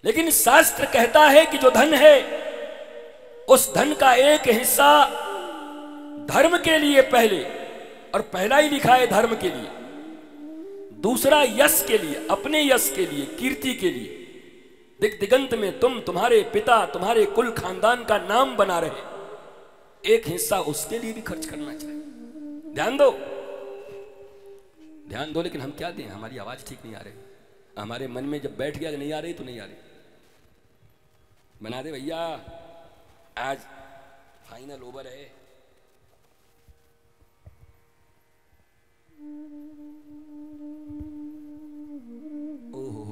लेकिन शास्त्र कहता है कि जो धन है उस धन का एक हिस्सा धर्म के लिए पहले, और पहला ही लिखा है धर्म के लिए, दूसरा यश के लिए, अपने यश के लिए, कीर्ति के लिए, दिग दिगंत में तुम्हारे पिता, तुम्हारे कुल खानदान का नाम बना रहे, एक हिस्सा उसके लिए भी खर्च करना चाहिए। ध्यान दो, ध्यान दो। लेकिन हम क्या दें, हमारी आवाज ठीक नहीं आ रही, हमारे मन में जब बैठ गया नहीं आ रही तो नहीं आ रही। बना दे भैया, आज फाइनल ओवर है। ओहो,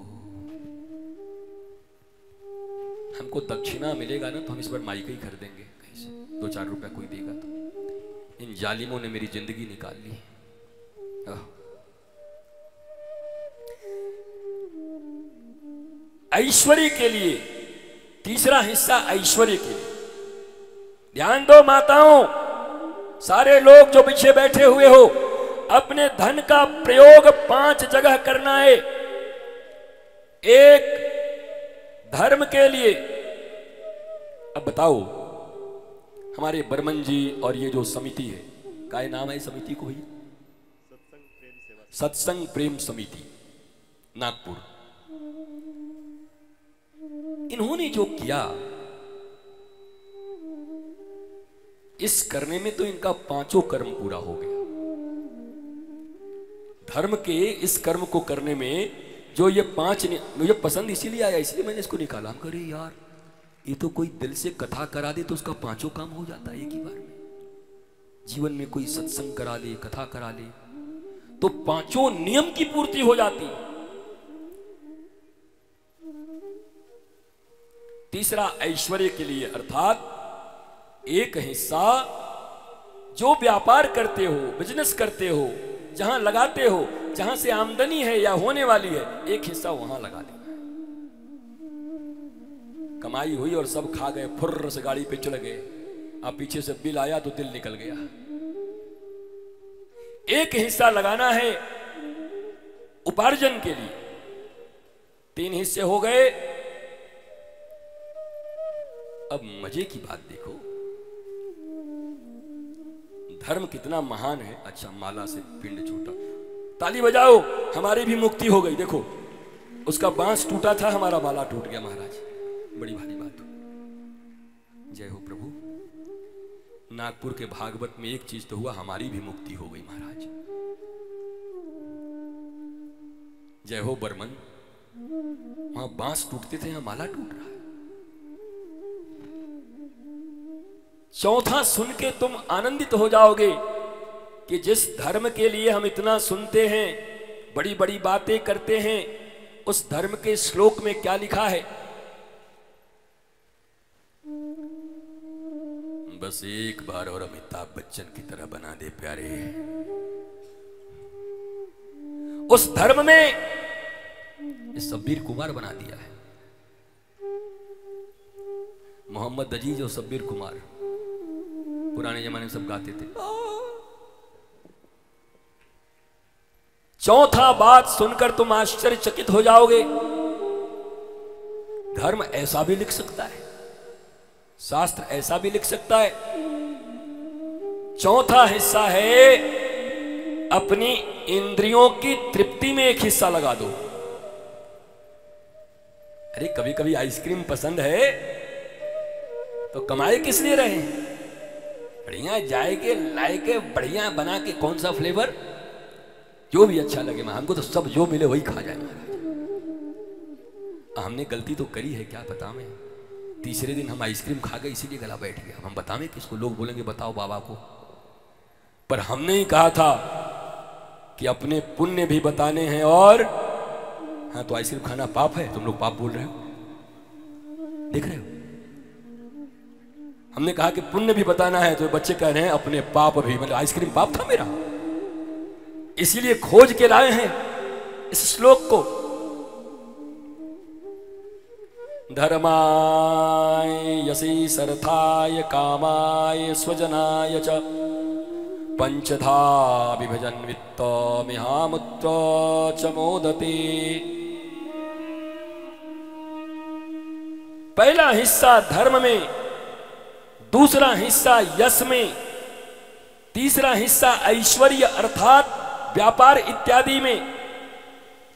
हमको दक्षिणा मिलेगा ना तो हम इस बार माइक ही खरीदेंगे कहीं से, 2-4 रुपया कोई देगा तो। इन जालिमों ने मेरी जिंदगी निकाल ली। ऐश्वर्य के लिए, तीसरा हिस्सा ऐश्वर्य के लिए। ध्यान दो माताओं, सारे लोग जो पीछे बैठे हुए हो, अपने धन का प्रयोग 5 जगह करना है। एक, धर्म के लिए। अब बताओ, हमारे बर्मन जी और ये जो समिति है, क्या नाम है समिति को भैया? सत्संग प्रेम समिति नागपुर। इन्होंने जो किया, इस करने में तो इनका 5 कर्म पूरा हो गया। धर्म के इस कर्म को करने में जो ये 5, मुझे पसंद इसीलिए आया, इसलिए मैंने इसको निकाला। हम करे यार, ये तो कोई दिल से कथा करा दे तो उसका 5 काम हो जाता है एक ही बार में। जीवन में कोई सत्संग करा ले, कथा करा ले तो 5 नियम की पूर्ति हो जाती। तीसरा ऐश्वर्य के लिए, अर्थात एक हिस्सा जो व्यापार करते हो, बिजनेस करते हो, जहां लगाते हो, जहां से आमदनी है या होने वाली है, एक हिस्सा वहां लगा देना है। कमाई हुई और सब खा गए, फुर्र से गाड़ी पे चढ़ गए, अब पीछे से बिल आया तो दिल निकल गया। एक हिस्सा लगाना है उपार्जन के लिए। 3 हिस्से हो गए। अब मजे की बात देखो, धर्म कितना महान है। अच्छा, माला से पिंड छूटा, ताली बजाओ, हमारी भी मुक्ति हो गई। देखो, उसका बांस टूटा था, हमारा माला टूट गया महाराज, बड़ी भारी बात हो। जय हो प्रभु। नागपुर के भागवत में एक चीज तो हुआ, हमारी भी मुक्ति हो गई महाराज। जय हो बर्मन। वहां बांस टूटते थे, यहां माला टूट रहा है। चौथा सुन के तुम आनंदित हो जाओगे कि जिस धर्म के लिए हम इतना सुनते हैं, बड़ी बड़ी बातें करते हैं, उस धर्म के श्लोक में क्या लिखा है? बस एक बार और अमिताभ बच्चन की तरह बना दे प्यारे। उस धर्म में शब्बीर कुमार बना दिया है। मोहम्मद अजीज और शब्बीर कुमार पुराने जमाने में सब गाते थे। चौथा बात सुनकर तुम आश्चर्यचकित हो जाओगे, धर्म ऐसा भी लिख सकता है, शास्त्र ऐसा भी लिख सकता है। चौथा हिस्सा है अपनी इंद्रियों की तृप्ति में एक हिस्सा लगा दो। अरे कभी कभी आइसक्रीम पसंद है तो कमाए किस लिए रहे? बढ़िया जाएगे लाएगे, बढ़िया बना के, कौन सा फ्लेवर जो भी अच्छा लगे, हमको तो सब जो मिले वही खा जाए महाराज। हमने गलती तो करी है, क्या पता मैं। तीसरे दिन हम आइसक्रीम खा गए, इसीलिए गला बैठ गया। हम बतावें किसको? लोग बोलेंगे बताओ बाबा को। पर हमने ही कहा था कि अपने पुण्य भी बताने हैं। और हाँ, तो आइसक्रीम खाना पाप है, तुम लोग पाप बोल रहे हो, देख रहे हो। हमने कहा कि पुण्य भी बताना है, तो बच्चे कह रहे हैं अपने पाप भी। मतलब आइसक्रीम पाप था मेरा, इसीलिए खोज के लाए हैं इस श्लोक को। धर्माय यसी सरथाय कामाय स्वजनाय च पंचधा विभजन वित्त मिहामुत्र च मोदते। पहला हिस्सा धर्म में, दूसरा हिस्सा यश में, तीसरा हिस्सा ऐश्वर्य अर्थात व्यापार इत्यादि में,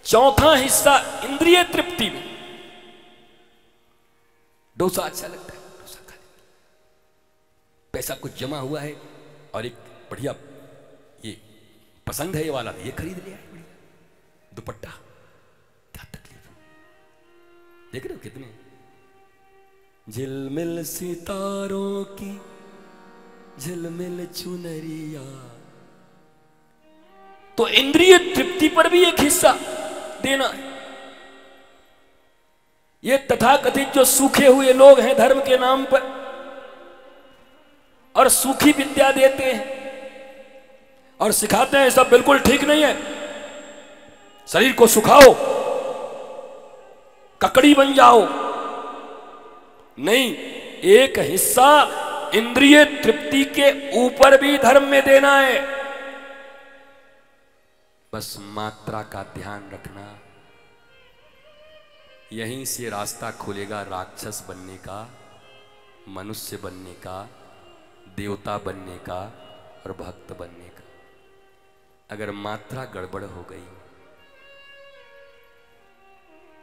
चौथा हिस्सा इंद्रिय तृप्ति में। डोसा अच्छा लगता है, डोसा खा ले। पैसा कुछ जमा हुआ है और एक बढ़िया ये पसंद है ये वाला, ये खरीद लिया है, बढ़िया दुपट्टा, क्या तकलीफ। देख रहे हो कितने झिलमिल सितारों की झिलमिल चुनरिया। तो इंद्रिय तृप्ति पर भी एक हिस्सा देना है। ये तथाकथित जो सूखे हुए लोग हैं धर्म के नाम पर और सूखी विद्या देते हैं और सिखाते हैं, सब बिल्कुल ठीक नहीं है, शरीर को सुखाओ, ककड़ी बन जाओ। नहीं, एक हिस्सा इंद्रिय तृप्ति के ऊपर भी धर्म में देना है। बस मात्रा का ध्यान रखना, यहीं से रास्ता खुलेगा राक्षस बनने का, मनुष्य बनने का, देवता बनने का और भक्त बनने का। अगर मात्रा गड़बड़ हो गई,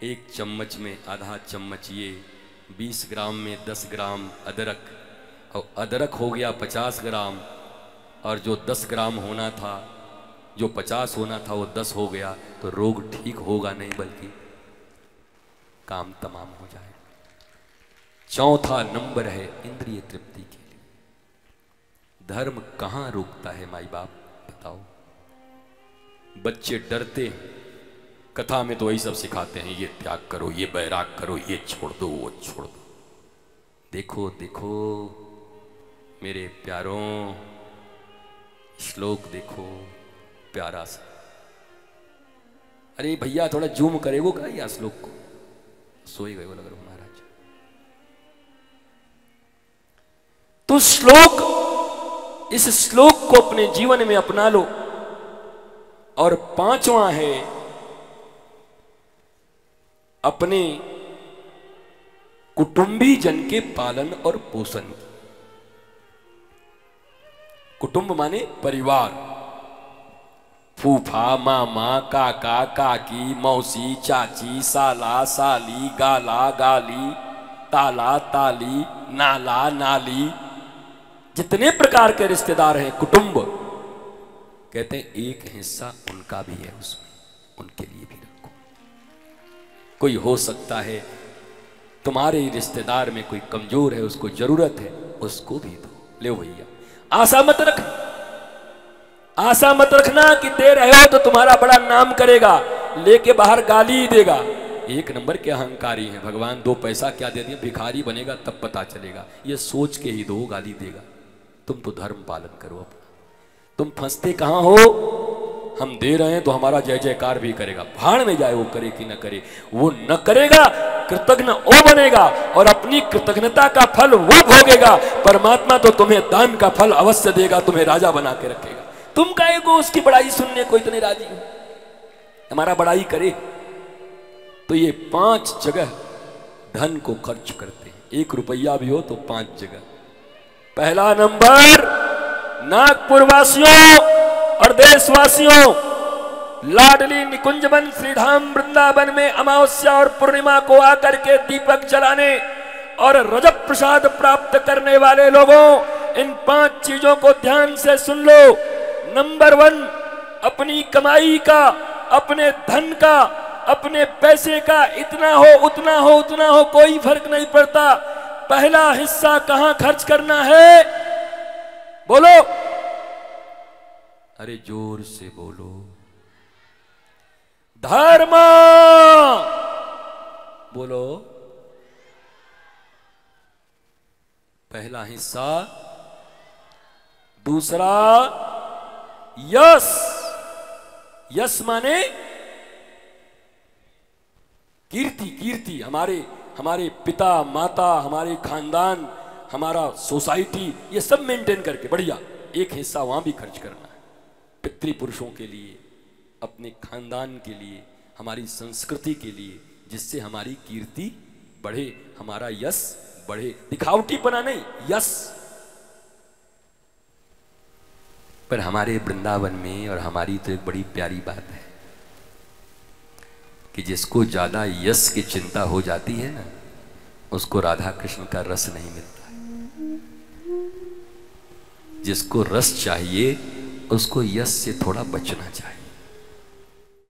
एक चम्मच में आधा चम्मच ये, 20 ग्राम में 10 ग्राम अदरक, और अदरक हो गया 50 ग्राम, और जो 10 ग्राम होना था, जो 50 होना था वो 10 हो गया, तो रोग ठीक होगा नहीं बल्कि काम तमाम हो जाएगा। चौथा नंबर है इंद्रिय तृप्ति के लिए। धर्म कहां रोकता है माई बाप, बताओ। बच्चे डरते हैं, कथा में तो वही सब सिखाते हैं, ये त्याग करो, ये बैराग करो, ये छोड़ दो, वो छोड़ दो। देखो देखो मेरे प्यारों, श्लोक देखो प्यारा सा। अरे भैया थोड़ा जूम करेगो का या श्लोक को, सोए गए वो लग रहा महाराज। तो श्लोक, इस श्लोक को अपने जीवन में अपना लो। और पांचवा है अपने कुटुंबी जन के पालन और पोषण। कुटुंब माने परिवार, फूफा, मामा, काका, काकी, मौसी, चाची, साला, साली, गाला, गाली, ताला, ताली, नाला, नाली, जितने प्रकार के रिश्तेदार हैं कुटुंब, कहते हैं एक हिस्सा उनका भी है उसमें, उनके लिए भी रखो। कोई हो सकता है तुम्हारे रिश्तेदार में कोई कमजोर है, उसको जरूरत है, उसको भी दो। ले भैया, आशा मत रख, आशा मत रखना कि दे रहे हो तो तुम्हारा बड़ा नाम करेगा, लेके बाहर गाली ही देगा। एक नंबर के अहंकारी हैं, भगवान 2 पैसा क्या दे दिए, भिखारी बनेगा तब पता चलेगा। ये सोच के ही दो, गाली देगा। तुम तो धर्म पालन करो अपना। तुम फंसते कहां हो, हम दे रहे हैं तो हमारा जय जयकार भी करेगा, भाड़ में जाए वो करे कि न करे, वो न करेगा कृतज्ञ वो बनेगा और अपनी कृतज्ञता का फल वो भोगेगा। परमात्मा तो तुम्हें दान का फल अवश्य देगा, तुम्हें राजा बना के रखेगा। तुम काहे को उसकी बड़ाई सुनने को इतने राजी हो, हमारा बड़ाई करे। तो ये 5 जगह धन को खर्च करते हैं, 1 रुपया भी हो तो 5 जगह। पहला नंबर, नागपुर वासियों और देशवासियों, लाडली निकुंजवन श्रीधाम वृंदावन में अमावस्या और पूर्णिमा को आकर के दीपक जलाने और रजत प्रसाद प्राप्त करने वाले लोगों, इन 5 चीजों को ध्यान से सुन लो। नंबर 1, अपनी कमाई का, अपने धन का, अपने पैसे का इतना हो उतना हो उतना हो, कोई फर्क नहीं पड़ता। पहला हिस्सा कहां खर्च करना है, बोलो, अरे जोर से बोलो, धर्म बोलो। पहला हिस्सा। दूसरा यश, यश माने कीर्ति, कीर्ति, हमारे पिता माता, हमारे खानदान, हमारा सोसाइटी, ये सब मेंटेन करके बढ़िया एक हिस्सा वहां भी खर्च करना है, पितृपुरुषों के लिए, अपने खानदान के लिए, हमारी संस्कृति के लिए, जिससे हमारी कीर्ति बढ़े, हमारा यश बढ़े, दिखावटी बना नहीं, यश। पर हमारे वृंदावन में और हमारी तो एक बड़ी प्यारी बात है कि जिसको ज्यादा यश की चिंता हो जाती है ना, उसको राधा कृष्ण का रस नहीं मिलता है। जिसको रस चाहिए उसको यश से थोड़ा बचना चाहिए।